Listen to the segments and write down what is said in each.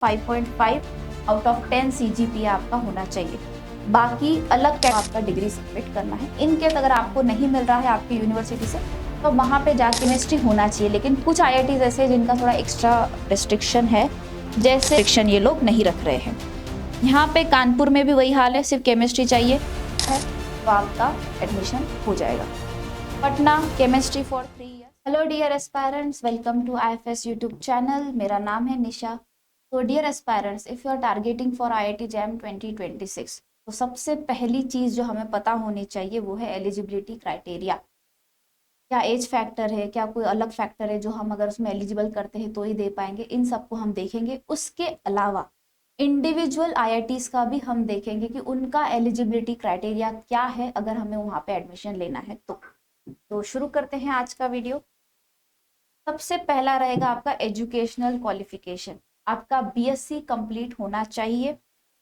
5.5 out of 10 CGPA आपका होना चाहिए। बाकी अलग क्या आपका डिग्री सबमिट करना है। इन केस अगर आपको नहीं मिल रहा है आपकी यूनिवर्सिटी से तो वहाँ पे जाके केमिस्ट्री होना चाहिए, लेकिन कुछ IITs ऐसे हैं जिनका थोड़ा एक्स्ट्रा रिस्ट्रिक्शन है, जैसे रिस्ट्रिक्शन ये लोग नहीं रख रहे हैं। यहाँ पे कानपुर में भी वही हाल है, सिर्फ केमिस्ट्री चाहिए है तो आपका एडमिशन हो जाएगा। Patna chemistry for 3 year. Hello dear aspirants, welcome to IFS YouTube channel. मेरा नाम है निशा। तो dear aspirants, if you are targeting for IIT JAM 2026, तो सबसे पहली चीज़ जो हमें पता होनी चाहिए वो है एलिजिबिलिटी क्राइटेरिया। क्या एज फैक्टर है, क्या कोई अलग फैक्टर है जो हम अगर उसमें एलिजिबल करते हैं तो ही दे पाएंगे, इन सबको हम देखेंगे। उसके अलावा इंडिविजुअल IITs का भी हम देखेंगे कि उनका एलिजिबिलिटी क्राइटेरिया क्या है अगर हमें वहाँ पे एडमिशन लेना है तो शुरू करते हैं आज का वीडियो। सबसे पहला रहेगा आपका एजुकेशनल क्वालिफिकेशन। आपका BSc कंप्लीट होना चाहिए।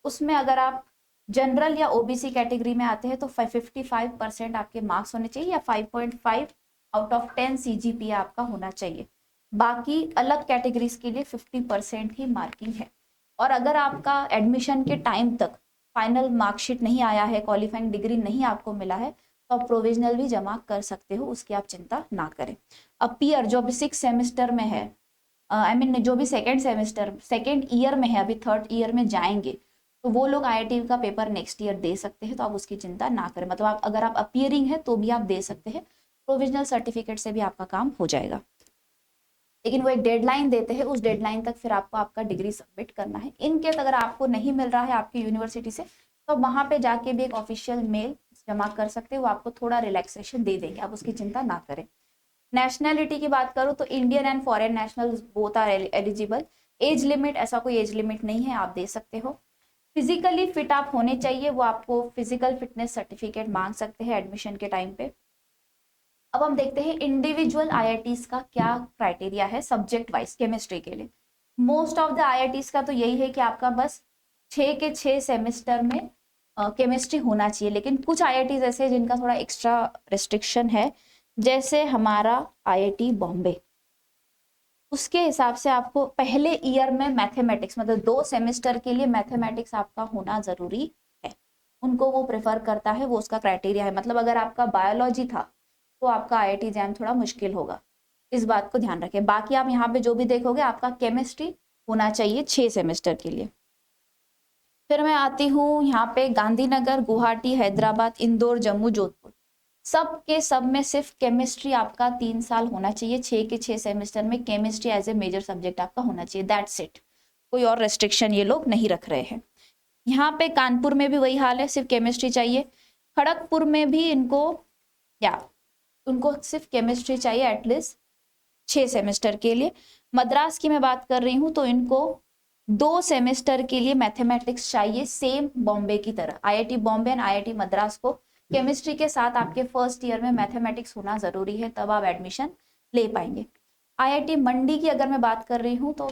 उसमें अगर आप जनरल या OBC कैटेगरी में आते हैं तो 55% आपके मार्क्स होने चाहिए या 5.5 आउट ऑफ 10 CGPA आपका होना चाहिए। बाकी अलग कैटेगरीज के लिए 50% ही मार्किंग है। और अगर आपका एडमिशन के टाइम तक फाइनल मार्कशीट नहीं आया है, क्वालिफाइंग डिग्री नहीं आपको मिला है, तो आप प्रोविजनल भी जमा कर सकते हो, उसकी आप चिंता ना करें। अब पीयर जो अभी 6 सेमेस्टर में है, जो भी सेकेंड ईयर में है, अभी थर्ड ईयर में जाएंगे, तो वो लोग IIT का पेपर नेक्स्ट ईयर दे सकते हैं, तो आप उसकी चिंता ना करें। मतलब आप अगर आप अपीयरिंग है तो भी आप दे सकते हैं, प्रोविजनल सर्टिफिकेट से भी आपका काम हो जाएगा। लेकिन वो एक डेडलाइन देते हैं, उस डेडलाइन तक फिर आपको आपका डिग्री सबमिट करना है। इन केस अगर आपको नहीं मिल रहा है आपकी यूनिवर्सिटी से तो वहाँ पे जाके भी एक ऑफिशियल मेल जमा कर सकते हैं, वो आपको थोड़ा रिलैक्सेशन दे देंगे, आप उसकी चिंता ना करें। नेशनैलिटी की बात करूँ तो Indian and foreign nationals both are eligible. Age limit, ऐसा कोई एज लिमिट नहीं है, आप दे सकते हो। फिजिकली फिट आप होने चाहिए, वो आपको फिजिकल फिटनेस सर्टिफिकेट मांग सकते हैं एडमिशन के टाइम पे। अब हम देखते हैं इंडिविजुअल IITs का क्या क्राइटेरिया है सब्जेक्ट वाइज केमिस्ट्री के लिए। मोस्ट ऑफ द IITs का तो यही है कि आपका बस 6 के 6 सेमेस्टर में केमिस्ट्री होना चाहिए, लेकिन कुछ IITs ऐसे हैं जिनका थोड़ा एक्स्ट्रा रिस्ट्रिक्शन है, जैसे हमारा IIT बॉम्बे। उसके हिसाब से आपको पहले ईयर में मैथमेटिक्स, मतलब 2 सेमेस्टर के लिए मैथमेटिक्स आपका होना जरूरी है। उनको वो प्रेफर करता है, वो उसका क्राइटेरिया है। मतलब अगर आपका बायोलॉजी था तो आपका IIT जैम थोड़ा मुश्किल होगा, इस बात को ध्यान रखें। बाकी आप यहाँ पे जो भी देखोगे आपका केमिस्ट्री होना चाहिए 6 सेमेस्टर के लिए। फिर मैं आती हूँ यहाँ पे गांधीनगर, गुवाहाटी, हैदराबाद, इंदौर, जम्मू, जोधपुर, सब के सब में सिर्फ केमिस्ट्री आपका 3 साल होना चाहिए। 6 के 6 सेमेस्टर में chemistry as a major subject आपका होना चाहिए, दैट्स इट। कोई और रेस्ट्रिक्शन ये लोग नहीं रख रहे हैं। यहाँ पे कानपुर में भी वही हाल है, सिर्फ केमिस्ट्री चाहिए। खड़गपुर में भी उनको सिर्फ केमिस्ट्री चाहिए एटलीस्ट 6 सेमेस्टर के लिए। मद्रास की मैं बात कर रही हूँ तो इनको 2 सेमेस्टर के लिए मैथमेटिक्स चाहिए, सेम बॉम्बे की तरह। IIT Bombay and IIT Madras को केमिस्ट्री के साथ आपके फर्स्ट ईयर में मैथमेटिक्स होना जरूरी है, तब आप एडमिशन ले पाएंगे। IIT मंडी की अगर मैं बात कर रही हूँ तो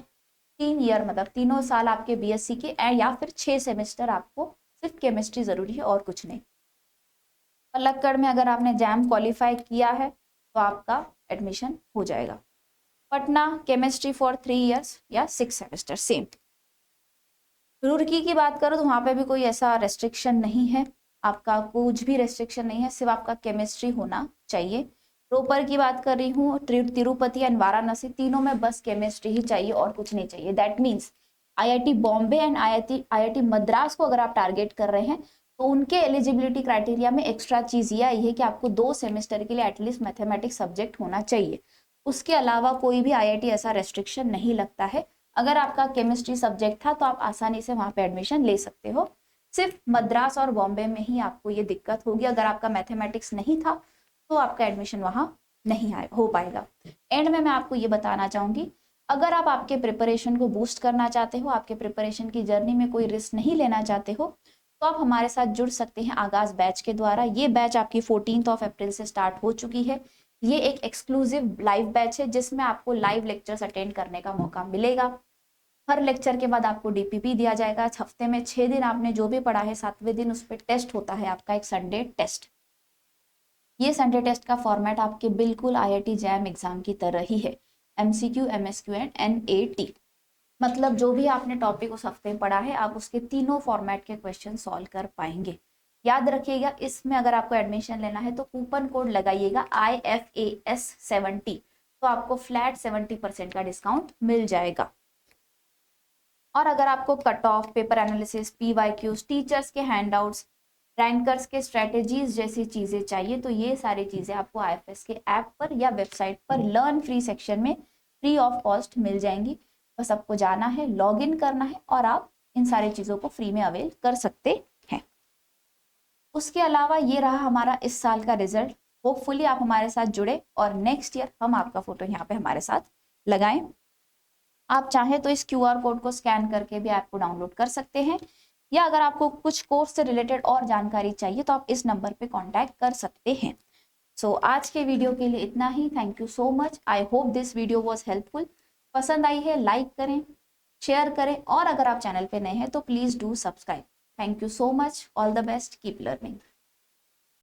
3 ईयर, मतलब 3 साल आपके BSc के, या फिर 6 सेमेस्टर आपको सिर्फ केमिस्ट्री जरूरी है और कुछ नहीं। पलक्कड़ में अगर आपने जैम क्वालिफाई किया है तो आपका एडमिशन हो जाएगा। पटना केमिस्ट्री फॉर 3 ईयर्स या 6 सेमेस्टर सेम। रुड़की की बात करो तो वहाँ पे भी कोई ऐसा रेस्ट्रिक्शन नहीं है, आपका कुछ भी रेस्ट्रिक्शन नहीं है, सिर्फ आपका केमिस्ट्री होना चाहिए। रोपर की बात कर रही हूँ, तिरुपति एंड वाराणसी, तीनों में बस केमिस्ट्री ही चाहिए और कुछ नहीं चाहिए। That means IIT Bombay and IIT Madras को अगर आप टारगेट कर रहे हैं तो उनके एलिजिबिलिटी क्राइटेरिया में एक्स्ट्रा चीज ये आई है कि आपको 2 सेमेस्टर के लिए एटलीस्ट मैथमेटिक्स सब्जेक्ट होना चाहिए। उसके अलावा कोई भी IIT ऐसा रेस्ट्रिक्शन नहीं लगता है। अगर आपका केमिस्ट्री सब्जेक्ट था तो आप आसानी से वहां पे एडमिशन ले सकते हो। सिर्फ मद्रास और बॉम्बे में ही आपको ये दिक्कत होगी, अगर आपका मैथमेटिक्स नहीं था तो आपका एडमिशन वहां नहीं हो पाएगा। एंड में मैं आपको ये बताना चाहूंगी, अगर आप आपके प्रिपरेशन को बूस्ट करना चाहते हो, आपके प्रिपरेशन की जर्नी में कोई रिस्क नहीं लेना चाहते हो, तो आप हमारे साथ जुड़ सकते हैं आगाज बैच के द्वारा। ये बैच आपकी 14 अप्रैल से स्टार्ट हो चुकी है। ये एक एक्सक्लूसिव लाइव बैच है जिसमें आपको लाइव लेक्चर्स अटेंड करने का मौका मिलेगा। हर लेक्चर के बाद आपको DPP दिया जाएगा। हफ्ते में 6 दिन आपने जो भी पढ़ा है, 7वें दिन उस पर टेस्ट होता है आपका, एक संडे टेस्ट। ये संडे टेस्ट का फॉर्मेट आपके बिल्कुल IIT जैम एग्जाम की तरह ही है, MCQ, MSQ एंड NAT। मतलब जो भी आपने टॉपिक उस हफ्ते में पढ़ा है आप उसके तीनों फॉर्मेट के क्वेश्चन सॉल्व कर पाएंगे। याद रखिएगा, इसमें अगर आपको एडमिशन लेना है तो कूपन कोड लगाइएगा IFAS70, तो आपको फ्लैट 70% का डिस्काउंट मिल जाएगा। और अगर आपको cut off, paper analysis, PYQs, teachers के हैंडआउट्स, रैंकर्स के स्ट्रेटेजीज जैसी चीजें चाहिए तो ये सारी चीजें आपको IFS के ऐप पर या वेबसाइट पर लर्न फ्री सेक्शन में फ्री ऑफ कॉस्ट मिल जाएंगी। बस आपको जाना है, लॉग इन करना है और आप इन सारी चीजों को फ्री में अवेल कर सकते हैं। उसके अलावा ये रहा हमारा इस साल का रिजल्ट। होपफुली आप हमारे साथ जुड़े और नेक्स्ट ईयर हम आपका फोटो यहाँ पे हमारे साथ लगाएं। आप चाहें तो इस QR कोड को स्कैन करके भी ऐप को डाउनलोड कर सकते हैं, या अगर आपको कुछ कोर्स से रिलेटेड और जानकारी चाहिए तो आप इस नंबर पे कांटेक्ट कर सकते हैं। सो आज के वीडियो के लिए इतना ही। Thank you so much. I hope this video was helpful. पसंद आई है लाइक करें, शेयर करें और अगर आप चैनल पे नए हैं तो please do subscribe. Thank you so much. All the best. Keep learning.